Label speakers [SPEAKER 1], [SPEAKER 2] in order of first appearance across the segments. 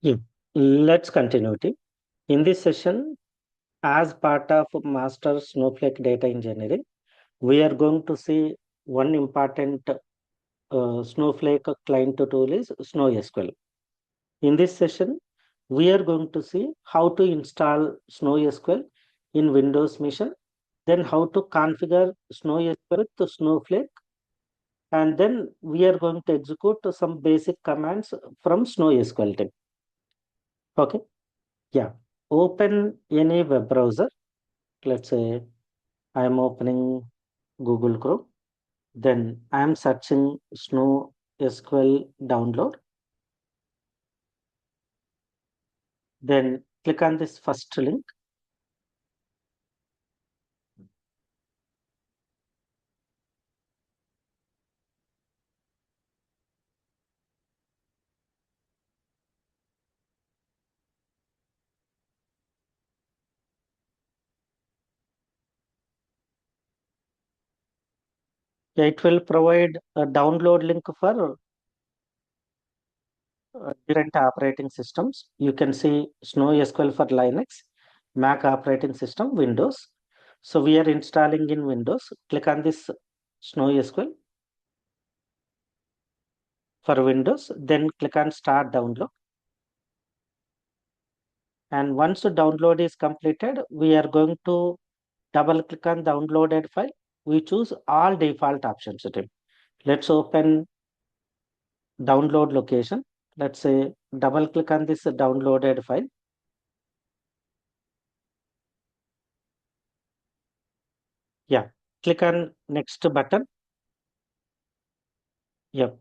[SPEAKER 1] Yeah. Let's continue it. In this session, as part of Master Snowflake Data Engineering, we are going to see one important Snowflake client tool is SnowSQL. In this session, we are going to see how to install SnowSQL in Windows machine, then how to configure SnowSQL with Snowflake, and then we are going to execute some basic commands from SnowSQL team. Okay. Yeah. Open any web browser. Let's say I am opening Google Chrome. Then I am searching Snow SQL download. Then click on this first link. Yeah, it will provide a download link for different operating systems. You can see Snow SQL for Linux, Mac operating system, Windows. So we are installing in Windows. Click on this Snow SQL for Windows. Then click on Start Download. And once the download is completed, we are going to double click on downloaded file. We choose all default options. Let's open download location. Let's say double click on this downloaded file. Yeah, click on next button. Yep.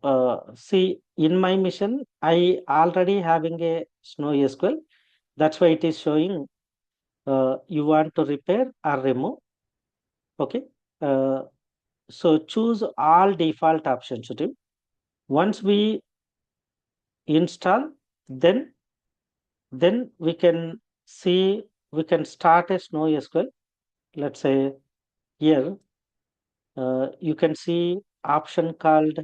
[SPEAKER 1] See, in my mission, I already having a Snow SQL. That's why it is showing you want to repair or remove. Okay. Uh, so choose all default options. Once we install, then we can see we can start a Snow SQL. Let's say here you can see option called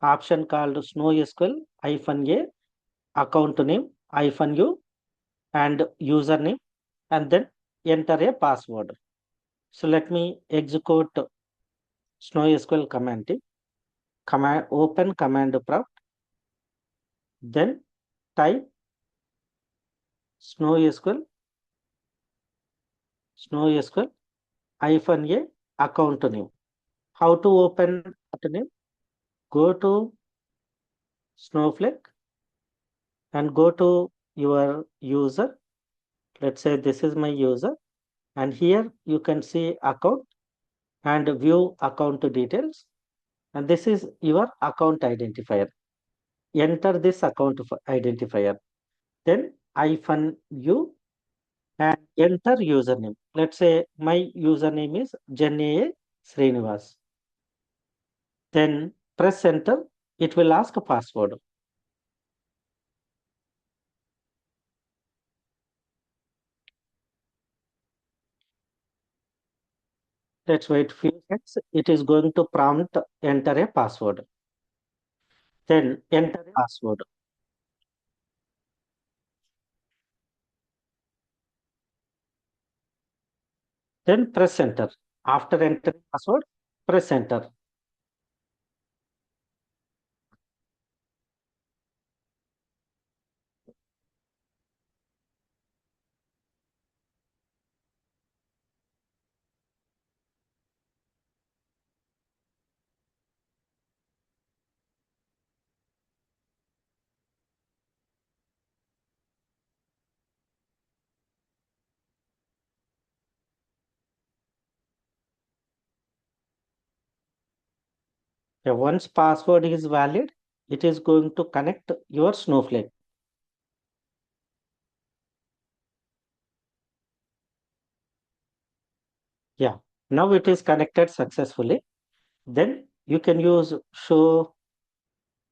[SPEAKER 1] Snow SQL -a account name -u and username and then enter a password. So let me execute Snow SQL command. Command open command prompt, then type Snow SQL -a account name. How to open account name? Go to Snowflake and go to your user. Let's say this is my user, and here you can see account and view account details. And this is your account identifier. Enter this account identifier. Then -u and enter username. Let's say my username is Akkem Sreenivas. Then press enter. It will ask a password. Let's wait few seconds. It is going to prompt enter a password. Then enter a password. Then press enter. After entering password, press enter. Once password is valid, it is going to connect your Snowflake. Yeah, now it is connected successfully. Then you can use show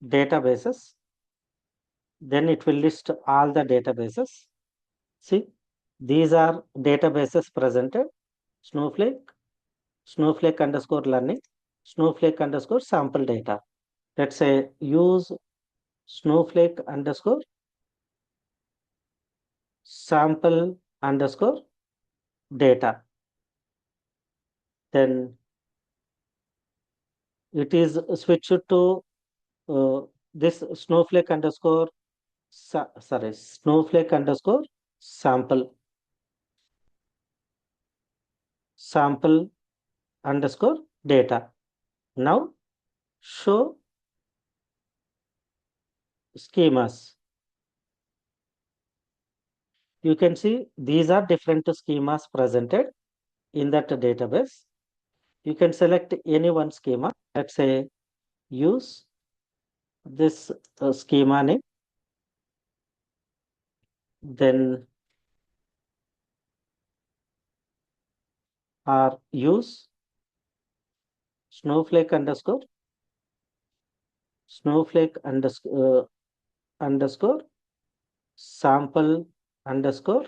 [SPEAKER 1] databases. Then it will list all the databases. See, these are databases presented. Snowflake, Snowflake underscore learning, Snowflake underscore sample data. Let's say use snowflake underscore sample underscore data. Then it is switched to this snowflake underscore snowflake underscore sample sample underscore data. Now show schemas. You can see these are different schemas presented in that database. You can select any one schema. Let's say use this schema name, then or use snowflake underscore underscore sample underscore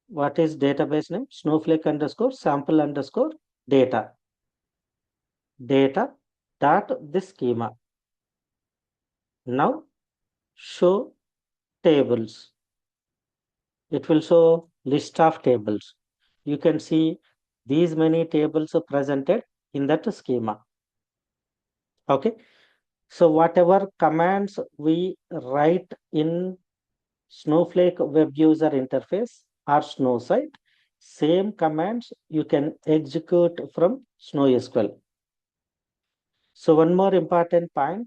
[SPEAKER 1] what is database name? Snowflake underscore sample underscore data dot this schema. Now show tables. It will show list of tables. You can see these many tables are presented in that schema. Okay. So whatever commands we write in Snowflake web user interface or Snow site, same commands you can execute from SnowSQL. So one more important point,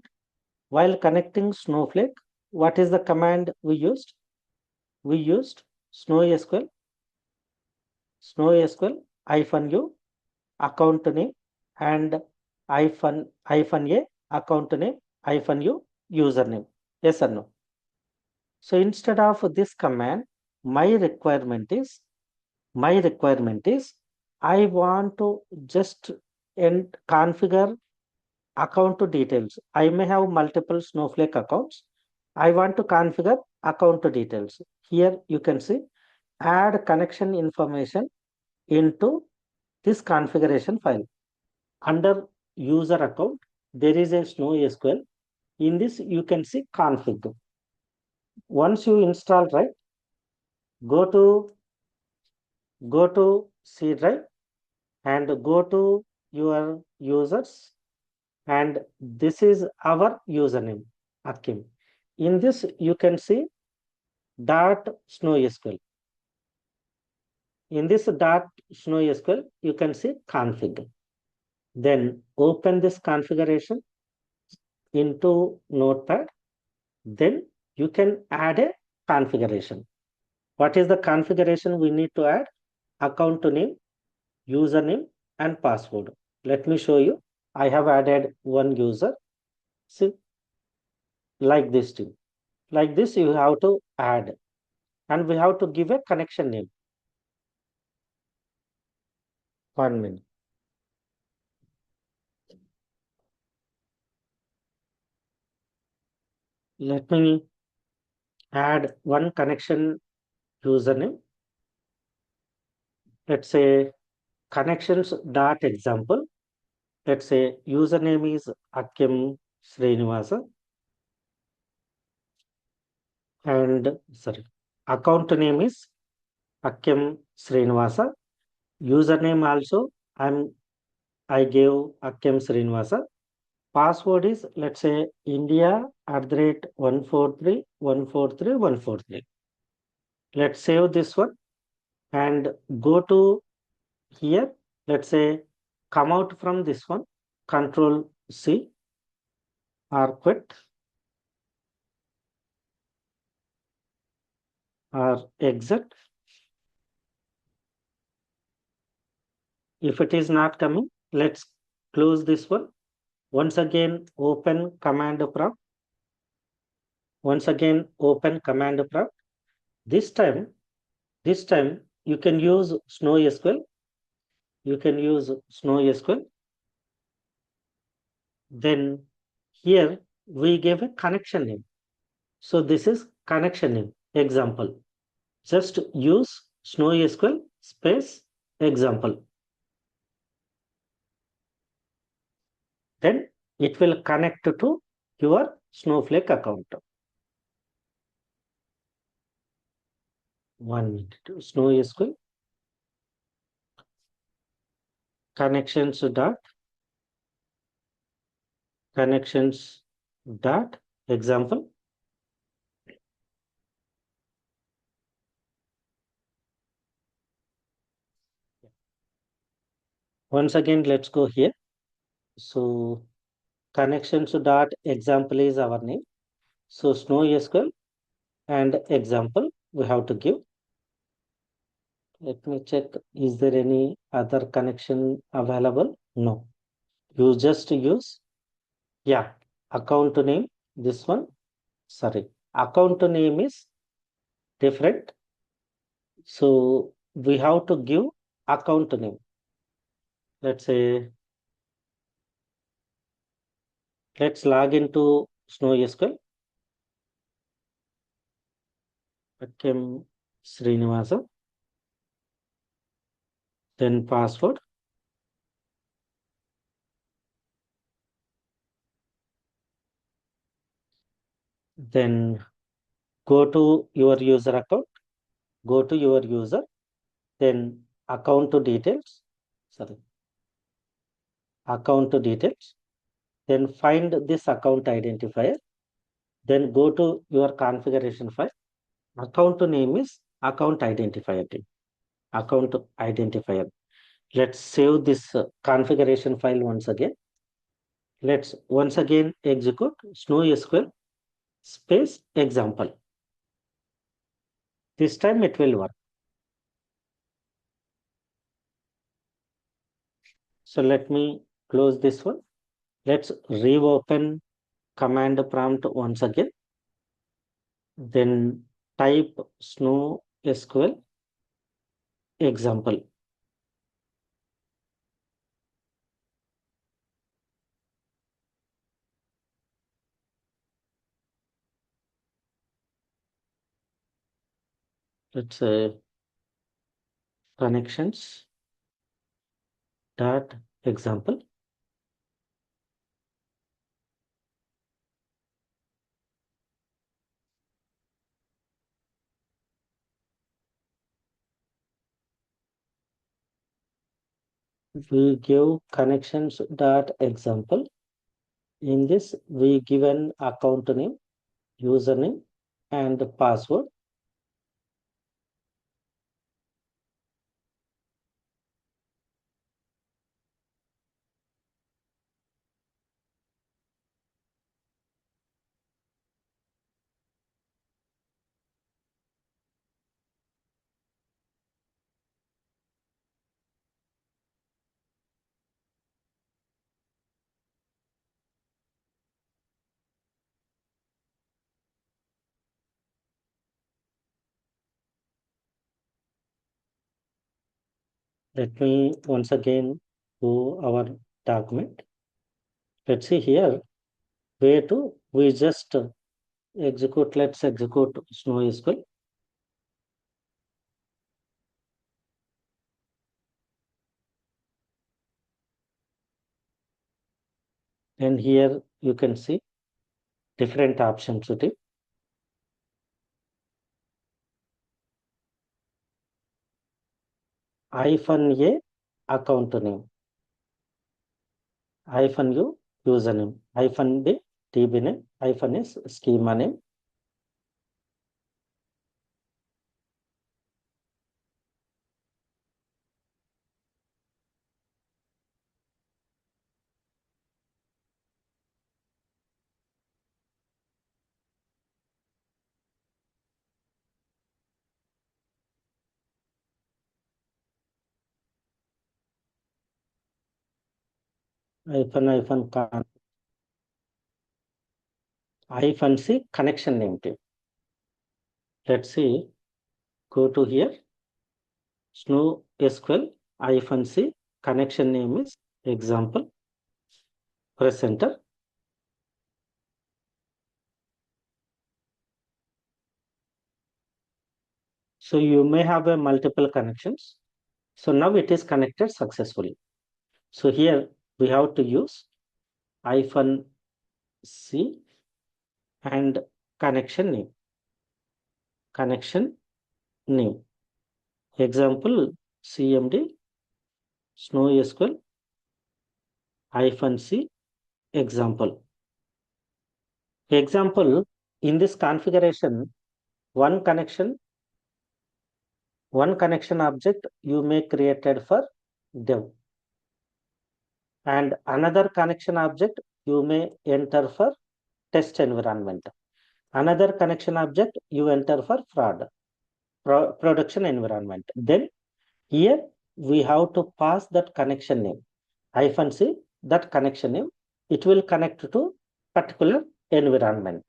[SPEAKER 1] while connecting Snowflake, what is the command we used? We used SnowSQL -u account name and -a account name -u username. Yes or no? So instead of this command, my requirement is I want to just configure account details. I may have multiple Snowflake accounts. I want to configure account details. Here you can see add connection information into this configuration file. Under user account, there is a SnowSQL. In this, you can see config. Once you install, right, go to C drive and go to your users, and this is our username, Akkem. In this, you can see dot SnowSQL. In this dot SnowSQL, you can see config. Then open this configuration into Notepad. Then you can add a configuration. What is the configuration we need to add? Account name, username, and password. Let me show you. I have added one user. See, like this thing. Like this, you have to add. And we have to give a connection name. 1 minute. Let me add one connection username. Let's say connections dot example. Let's say username is Akkem Sreenivas and account name is Akkem Sreenivas. Username also I gave Akkem Sreenivas. Password is, let's say, India @143 143 143. Let's save this one and go to here. Let's say come out from this one, Control C or quit or exit. If it is not coming, let's close this one. Once again, open command prompt. Once again, open command prompt. This time you can use SnowSQL. You can use SnowSQL. Then here we give a connection name. So this is connection name. Example. Just use SnowSQL space example. Then it will connect to your Snowflake account. 1 minute. SnowSQL connections dot example. Once again, let's go here. So connections dot example is our name. So SnowSQL and example we have to give. Let me check. Is there any other connection available? No. You just use, yeah, account name. This one, sorry, account name is different. So we have to give account name. Let's say, let's log into SnowSQL. Akkem Sreenivas. Then password. Then go to your user account. Go to your user. Then account details. Sorry, account details. Then find this account identifier. Then go to your configuration file. Account name is account identifier. Account identifier. Let's save this configuration file once again. Let's once again execute SnowSQL space example. This time it will work. So let me close this one. Let's reopen command prompt once again. Then type SnowSQL example. Let's say connections dot example. We give connections dot example. In this, we give an account name, username, and password. Let me once again go our document. Let's see here where to we just execute. Let's execute SnowSQL. And here you can see different options. -A account name, -U username, -B DB name, -S schema name. -, -C connection name type. Let's see, go to here, SnowSQL -C connection name is example. Press enter. So you may have a multiple connections. So now it is connected successfully. So here we have to use hyphen C and connection name. Example, CMD SnowSQL hyphen C example. Example, in this configuration, one connection object you may created for dev, and another connection object you may enter for test environment. Another connection object you enter for production environment. Then here we have to pass that connection name hyphen C, that connection name. It will connect to particular environment.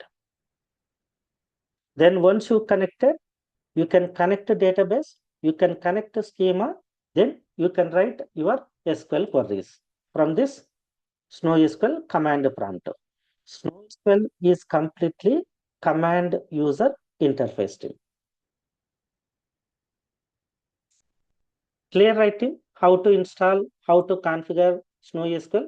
[SPEAKER 1] Then once you connected, you can connect a database, you can connect a schema, then you can write your SQL queries from this SnowSQL command prompt. SnowSQL is completely command user interface tool. Clear writing, how to install, how to configure SnowSQL.